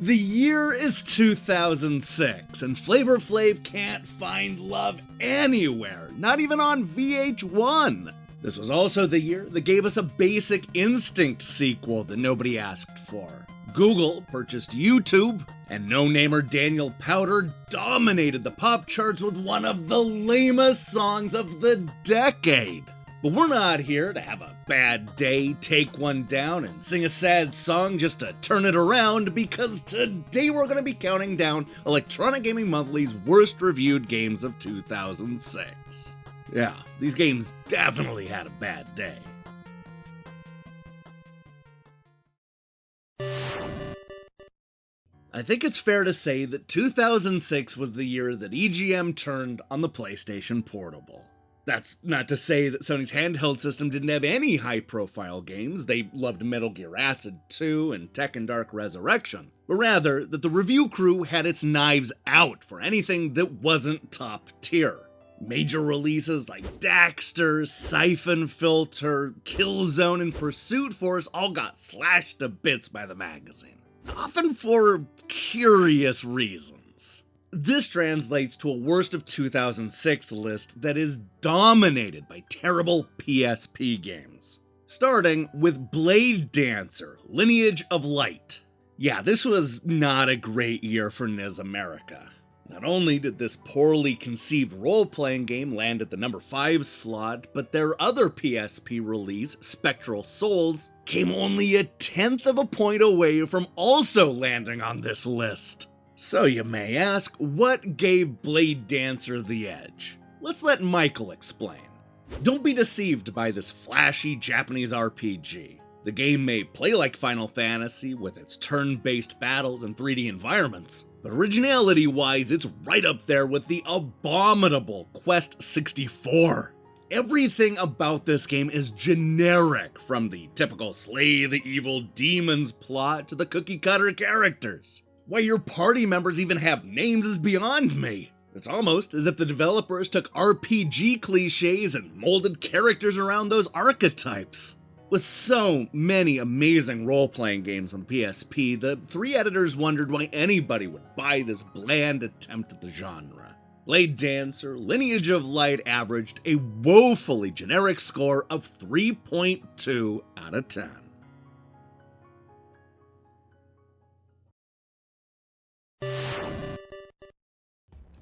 The year is 2006, and Flavor Flav can't find love anywhere, not even on VH1. This was also the year that gave us a Basic Instinct sequel that nobody asked for. Google purchased YouTube, and no-namer Daniel Powter dominated the pop charts with one of the lamest songs of the decade. But we're not here to have a bad day, take one down, and sing a sad song just to turn it around, because today we're going to be counting down Electronic Gaming Monthly's worst reviewed games of 2006. Yeah, these games definitely had a bad day. I think it's fair to say that 2006 was the year that EGM turned on the PlayStation Portable. That's not to say that Sony's handheld system didn't have any high-profile games. They loved Metal Gear Acid 2 and Tekken Dark Resurrection, but rather that the review crew had its knives out for anything that wasn't top tier. Major releases like Daxter, Siphon Filter, Killzone, and Pursuit Force all got slashed to bits by the magazine, often for curious reasons. This translates to a worst of 2006 list that is dominated by terrible PSP games. Starting with Blade Dancer, Lineage of Light. Yeah, this was not a great year for NIS America. Not only did this poorly conceived role-playing game land at the number 5 slot, but their other PSP release, Spectral Souls, came only a 1/10 of a point away from also landing on this list. So you may ask, what gave Blade Dancer the edge? Let's let Michael explain. Don't be deceived by this flashy Japanese RPG. The game may play like Final Fantasy with its turn-based battles and 3D environments, but originality-wise, it's right up there with the abominable Quest 64. Everything about this game is generic, from the typical slay the evil demons plot to the cookie-cutter characters. Why your party members even have names is beyond me. It's almost as if the developers took RPG cliches and molded characters around those archetypes. With so many amazing role-playing games on the PSP, the 3 editors wondered why anybody would buy this bland attempt at the genre. Blade Dancer, Lineage of Light averaged a woefully generic score of 3.2 out of 10.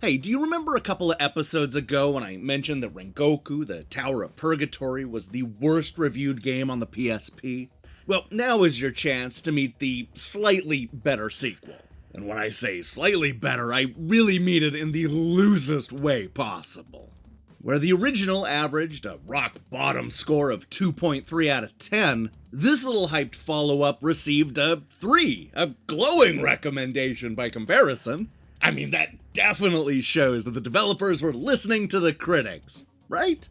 Hey, do you remember a couple of episodes ago when I mentioned that Rengoku, the Tower of Purgatory, was the worst reviewed game on the PSP? Well, now is your chance to meet the slightly better sequel. And when I say slightly better, I really mean it in the loosest way possible. Where the original averaged a rock-bottom score of 2.3 out of 10, this little hyped follow-up received a 3, a glowing recommendation by comparison. I mean, that definitely shows that the developers were listening to the critics, right?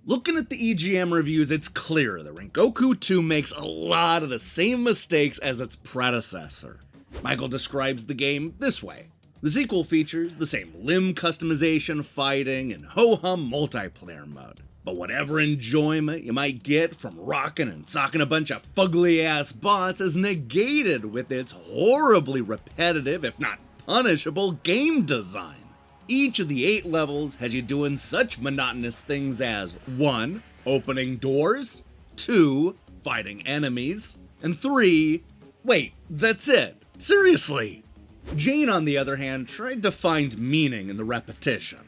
Looking at the EGM reviews, it's clear that Rengoku 2 makes a lot of the same mistakes as its predecessor. Michael describes the game this way. The sequel features the same limb customization, fighting, and ho-hum multiplayer mode. But whatever enjoyment you might get from rocking and socking a bunch of fugly-ass bots is negated with its horribly repetitive, if not punishable, game design. Each of the 8 levels has you doing such monotonous things as 1. Opening doors, 2. Fighting enemies, and 3. Wait, that's it. Seriously. Jane, on the other hand, tried to find meaning in the repetition.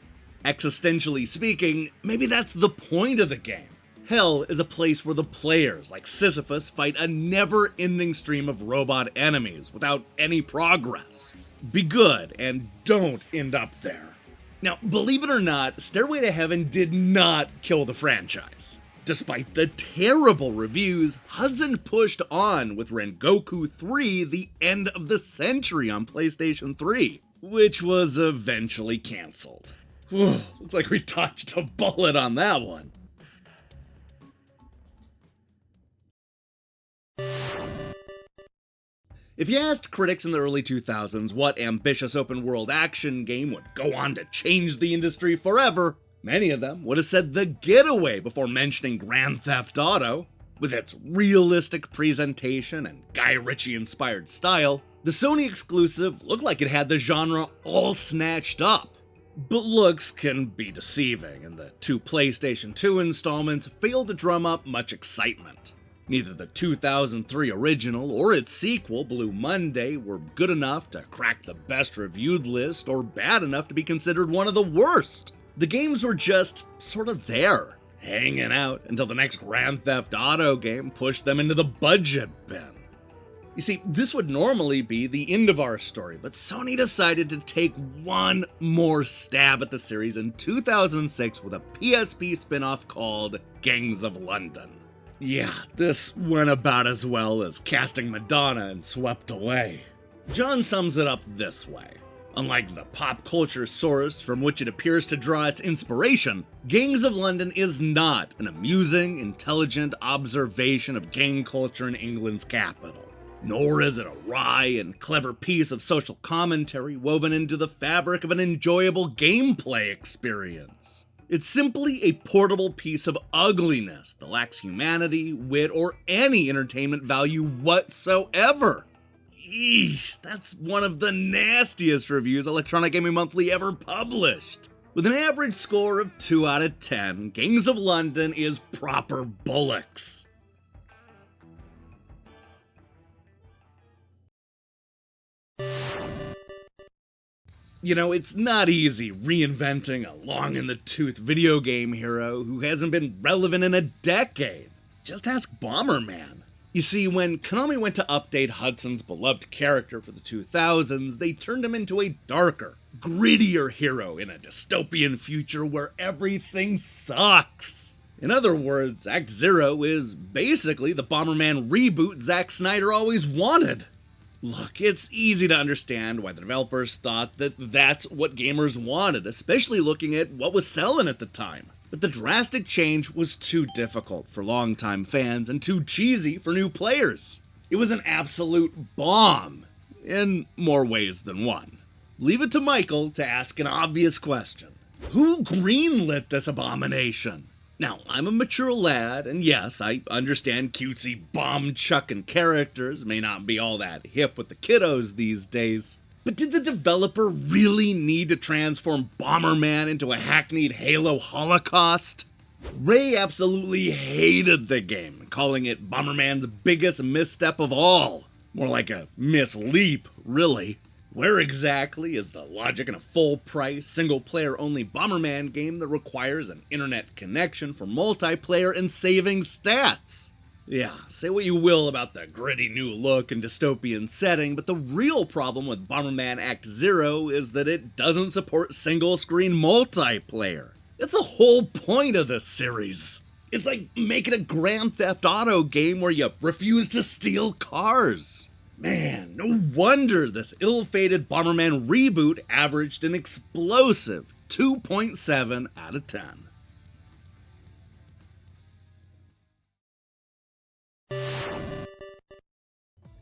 Existentially speaking, maybe that's the point of the game. Hell is a place where the players, like Sisyphus, fight a never-ending stream of robot enemies without any progress. Be good and don't end up there. Now, believe it or not, Stairway to Heaven did not kill the franchise. Despite the terrible reviews, Hudson pushed on with Rengoku 3, the end of the century on PlayStation 3, which was eventually cancelled. Looks like we dodged a bullet on that one. If you asked critics in the early 2000s what ambitious open-world action game would go on to change the industry forever, many of them would have said The Getaway before mentioning Grand Theft Auto. With its realistic presentation and Guy Ritchie-inspired style, the Sony exclusive looked like it had the genre all snatched up. But looks can be deceiving, and the two PlayStation 2 installments failed to drum up much excitement. Neither the 2003 original or its sequel, Blue Monday, were good enough to crack the best reviewed list or bad enough to be considered one of the worst. The games were just sort of there, hanging out until the next Grand Theft Auto game pushed them into the budget bin. You see, this would normally be the end of our story, but Sony decided to take one more stab at the series in 2006 with a PSP spin-off called Gangs of London. Yeah, this went about as well as casting Madonna in Swept Away. John sums it up this way. Unlike the pop culture source from which it appears to draw its inspiration, Gangs of London is not an amusing, intelligent observation of gang culture in England's capital. Nor is it a wry and clever piece of social commentary woven into the fabric of an enjoyable gameplay experience. It's simply a portable piece of ugliness that lacks humanity, wit, or any entertainment value whatsoever. Eesh, that's one of the nastiest reviews Electronic Gaming Monthly ever published. With an average score of 2 out of 10, Gangs of London is proper bullocks. You know, it's not easy reinventing a long-in-the-tooth video game hero who hasn't been relevant in a decade. Just ask Bomberman. You see, when Konami went to update Hudson's beloved character for the 2000s, they turned him into a darker, grittier hero in a dystopian future where everything sucks. In other words, Act Zero is basically the Bomberman reboot Zack Snyder always wanted. Look, it's easy to understand why the developers thought that that's what gamers wanted, especially looking at what was selling at the time. But the drastic change was too difficult for longtime fans and too cheesy for new players. It was an absolute bomb, in more ways than one. Leave it to Michael to ask an obvious question. Who greenlit this abomination? Now, I'm a mature lad, and yes, I understand cutesy bomb-chucking characters may not be all that hip with the kiddos these days. But did the developer really need to transform Bomberman into a hackneyed Halo holocaust? Ray absolutely hated the game, calling it Bomberman's biggest misstep of all. More like a misleap, really. Where exactly is the logic in a full-price, single-player-only Bomberman game that requires an internet connection for multiplayer and saving stats? Yeah, say what you will about the gritty new look and dystopian setting, but the real problem with Bomberman Act Zero is that it doesn't support single-screen multiplayer. That's the whole point of this series. It's like making a Grand Theft Auto game where you refuse to steal cars. Man, no wonder this ill-fated Bomberman reboot averaged an explosive 2.7 out of 10.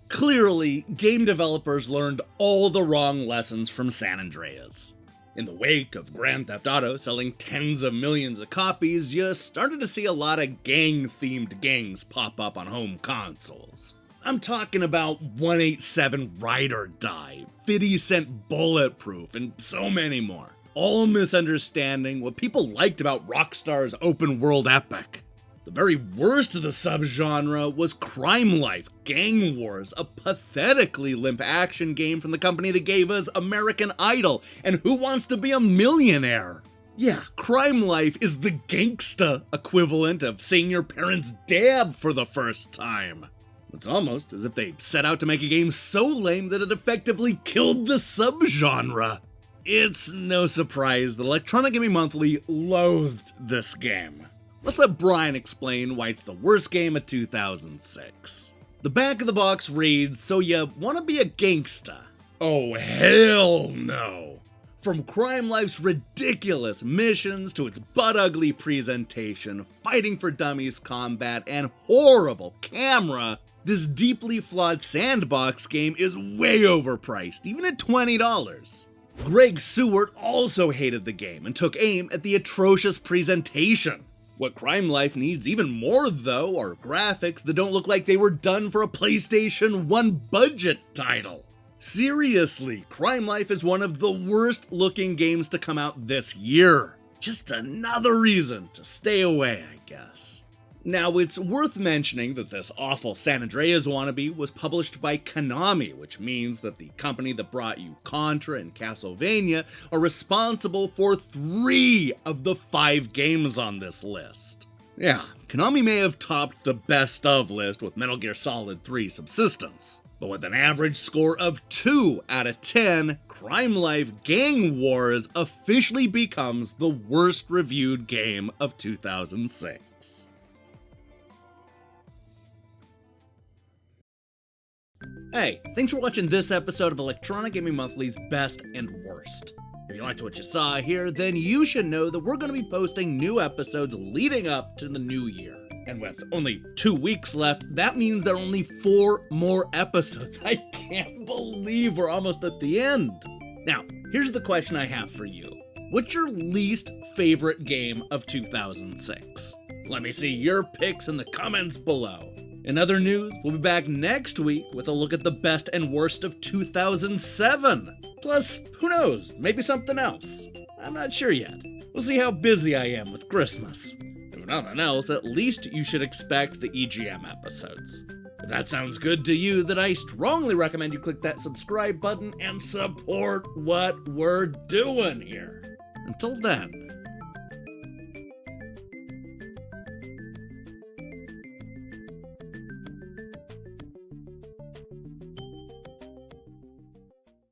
Clearly, game developers learned all the wrong lessons from San Andreas. In the wake of Grand Theft Auto selling tens of millions of copies, you started to see a lot of gang-themed gangs pop up on home consoles. I'm talking about 187 Ride or Die, 50 Cent Bulletproof, and so many more. All misunderstanding what people liked about Rockstar's open-world epic. The very worst of the subgenre was Crime Life Gang Wars, a pathetically limp action game from the company that gave us American Idol and Who Wants to Be a Millionaire? Yeah, Crime Life is the gangsta equivalent of seeing your parents dab for the first time. It's almost as if they set out to make a game so lame that it effectively killed the subgenre. It's no surprise that Electronic Gaming Monthly loathed this game. Let's let Brian explain why it's the worst game of 2006. The back of the box reads, so you wanna be a gangsta? Oh hell no! From Crime Life's ridiculous missions to its butt-ugly presentation, fighting for dummies combat, and horrible camera, this deeply flawed sandbox game is way overpriced, even at $20. Greg Seward also hated the game and took aim at the atrocious presentation. What Crime Life needs even more, though, are graphics that don't look like they were done for a PlayStation 1 budget title. Seriously, Crime Life is one of the worst looking games to come out this year. Just another reason to stay away, I guess. Now, it's worth mentioning that this awful San Andreas wannabe was published by Konami, which means that the company that brought you Contra and Castlevania are responsible for 3 of the 5 games on this list. Yeah, Konami may have topped the best of list with Metal Gear Solid 3 Subsistence, but with an average score of 2 out of 10, Crime Life Gang Wars officially becomes the worst reviewed game of 2006. Hey, thanks for watching this episode of Electronic Gaming Monthly's Best and Worst. If you liked what you saw here, then you should know that we're going to be posting new episodes leading up to the new year. And with only 2 weeks left, that means there are only 4 more episodes. I can't believe we're almost at the end. Now, here's the question I have for you. What's your least favorite game of 2006? Let me see your picks in the comments below. In other news, we'll be back next week with a look at the best and worst of 2007. Plus, who knows, maybe something else. I'm not sure yet. We'll see how busy I am with Christmas. If nothing else, at least you should expect the EGM episodes. If that sounds good to you, then I strongly recommend you click that subscribe button and support what we're doing here. Until then,